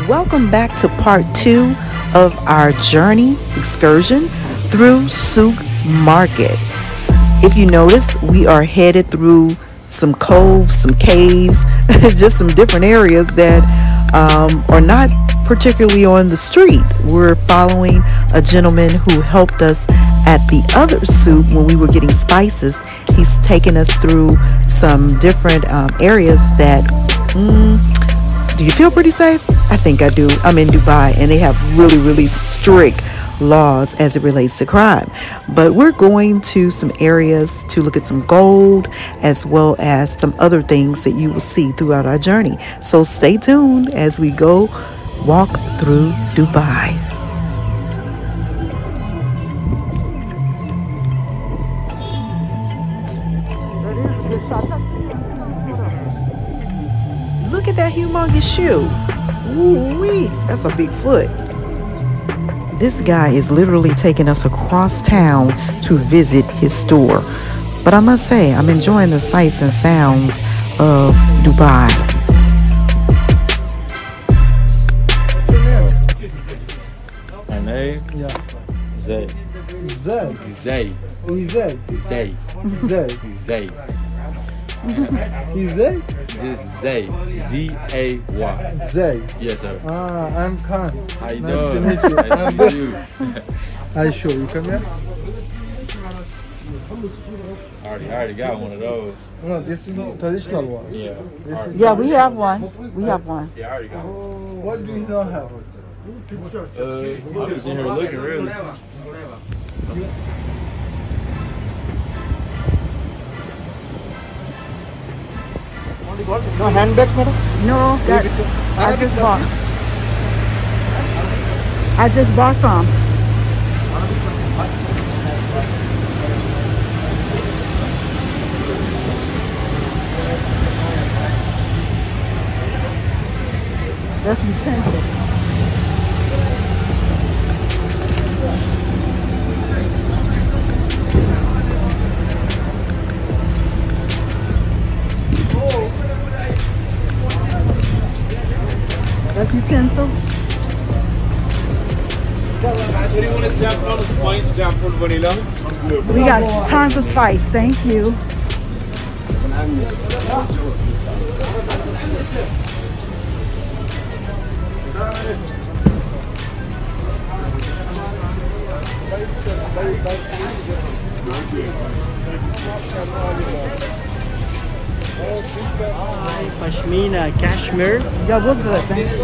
Welcome back to part 2 of our journey excursion through Souk Market. If you notice, we are headed through some coves, some caves, just some different areas that are not particularly on the street. We're following a gentleman who helped us at the other souk when we were getting spices. He's taken us through some different areas that, do you feel pretty safe? I think I do. I'm in Dubai and they have really strict laws as it relates to crime. But we're going to some areas to look at some gold as well as some other things that you will see throughout our journey. So stay tuned as we go walk through Dubai. Look at that humongous shoe. Ooh-wee, that's a big foot. This guy is literally taking us across town to visit his store. But I must say, I'm enjoying the sights and sounds of Dubai. My name? Yeah. Zay. Zay. Zay. Zay. Zay. Zay. Zay. Zay? This is Zay. Z-A-Y. Zay. Yes, sir. I'm Khan. How you Nice doing? to meet you. Nice to meet you. I show you. Come here. I already got one of those. No, this is traditional one. Yeah. This is Yeah, we have one. We have one. Yeah, I already got one. What do you not have? I was in here looking, really. No handbags, madam? No, that I just bought some. That's utensil. That's utensil. So do you want to sample all the spice down for vanilla? We got tons of spice. Thank you. Pashmina, cashmere. Yeah, we're good. Thank you.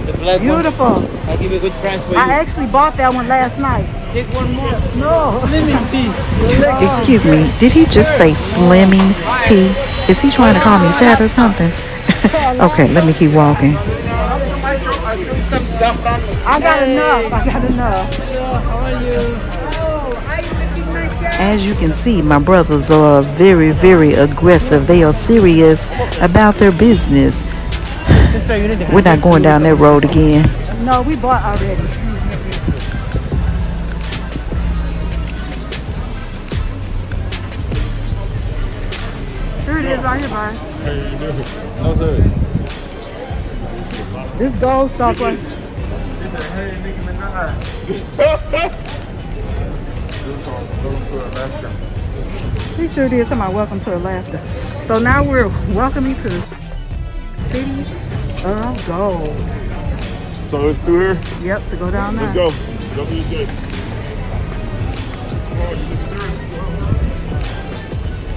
The black Beautiful. one. I'll give you a good price for you. I actually bought that one last night. Take one more. No. Slimming tea. Excuse me, did he just say slimming tea? Is he trying to call me fat or something? Okay, let me keep walking. I got enough. How are you? As you can see, my brothers are very aggressive. They are serious about their business. We're not going down that road again. No, we bought already. Here it is right here, Brian. No, sir. This gold stuff right. He sure did. Somebody welcome to Alaska. So now we're welcoming to the city of gold. So it's through here? Yep, to go down there. Let's go. Go to the gate.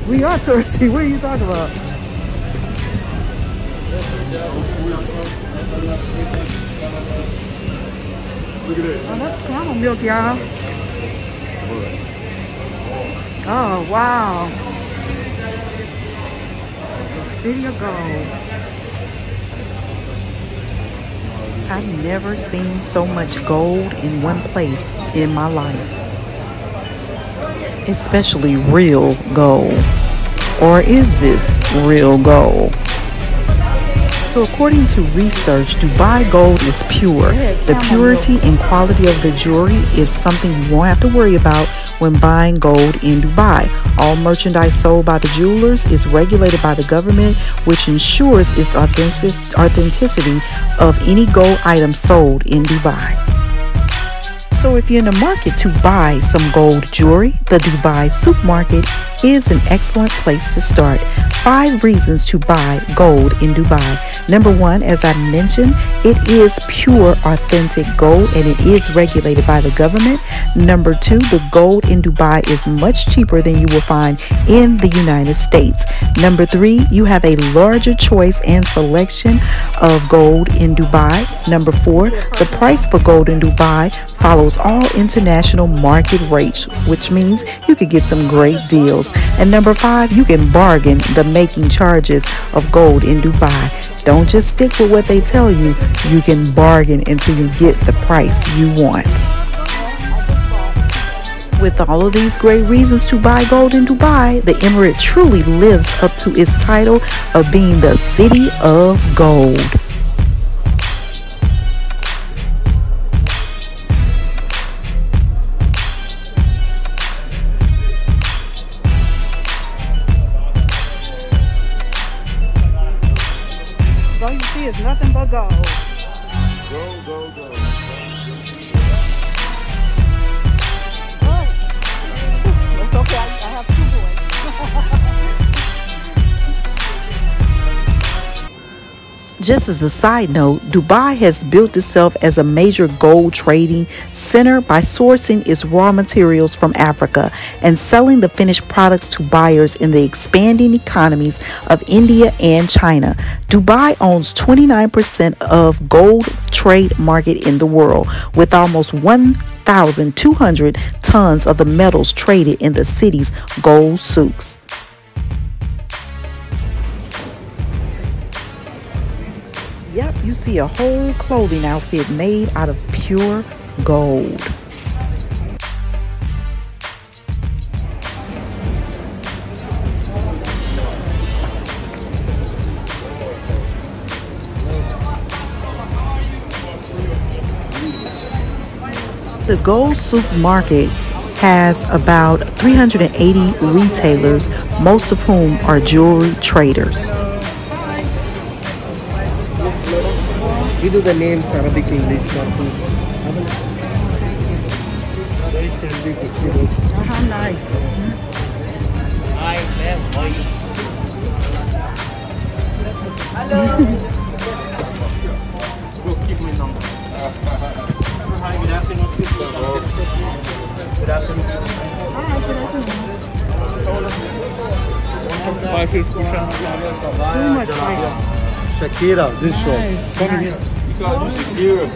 We are touristy. What are you talking about? Look at that. Oh, that's camel milk, y'all. Oh, wow. The city of gold. I've never seen so much gold in one place in my life. Especially real gold. Or is this real gold? So according to research, Dubai gold is pure. The purity and quality of the jewelry is something you won't have to worry about when buying gold in Dubai. All merchandise sold by the jewelers is regulated by the government, which ensures its authenticity of any gold item sold in Dubai. So if you're in the market to buy some gold jewelry, the Dubai Souk Market is an excellent place to start. 5 reasons to buy gold in Dubai. Number 1, as I mentioned, it is pure, authentic gold and it is regulated by the government. Number 2, the gold in Dubai is much cheaper than you will find in the United States. Number 3, you have a larger choice and selection of gold in Dubai. Number 4, the price for gold in Dubai follows all international market rates, which means you could get some great deals. And number 5, you can bargain the making charges of gold in Dubai. Don't just stick with what they tell you. You can bargain until you get the price you want. With all of these great reasons to buy gold in Dubai, the Emirate truly lives up to its title of being the city of gold. All you see is nothing but gold. Gold, gold, gold. That's okay. I have 2 boys. Just as a side note, Dubai has built itself as a major gold trading center by sourcing its raw materials from Africa and selling the finished products to buyers in the expanding economies of India and China. Dubai owns 29% of gold trade market in the world, with almost 1,200 tons of the metals traded in the city's gold souks. Yep, you see a whole clothing outfit made out of pure gold. The Gold Souk Market has about 380 retailers, most of whom are jewelry traders. We do the names Arabic, English, How nice. Hello. Keep my number. Hi, good afternoon. Good afternoon. Too much spice. Shakira, this show. Come here. You call you Shakira.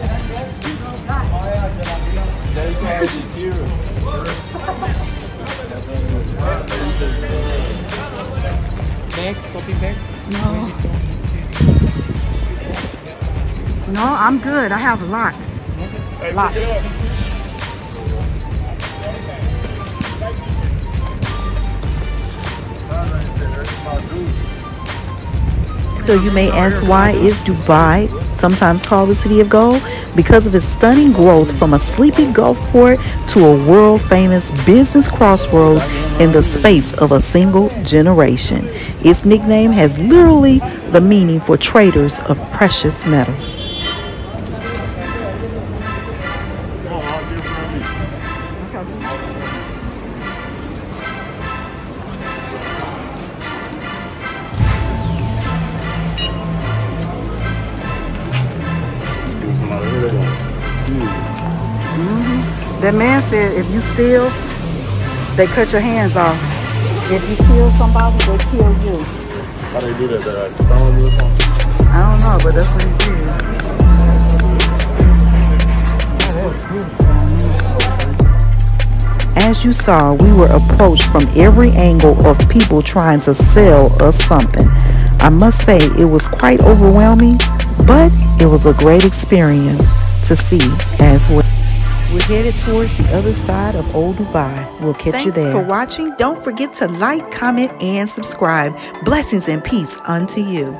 There you call Shakira. Next, copy next. No, I'm good. I have a lot. Hey, Lot. pick it up. So you may ask, why is Dubai sometimes called the city of gold? Because of its stunning growth from a sleepy Gulf port to a world famous business crossroads in the space of a single generation. Its nickname has literally the meaning for traders of precious metal. That man said if you steal, they cut your hands off. If you kill somebody, they kill you. How do they do that? They like stone you or something? I don't know, but that's what he said. As you saw, we were approached from every angle of people trying to sell us something. I must say it was quite overwhelming, but it was a great experience to see as well. We're headed towards the other side of Old Dubai. We'll catch you there. Thanks for watching. Don't forget to like, comment, and subscribe. Blessings and peace unto you.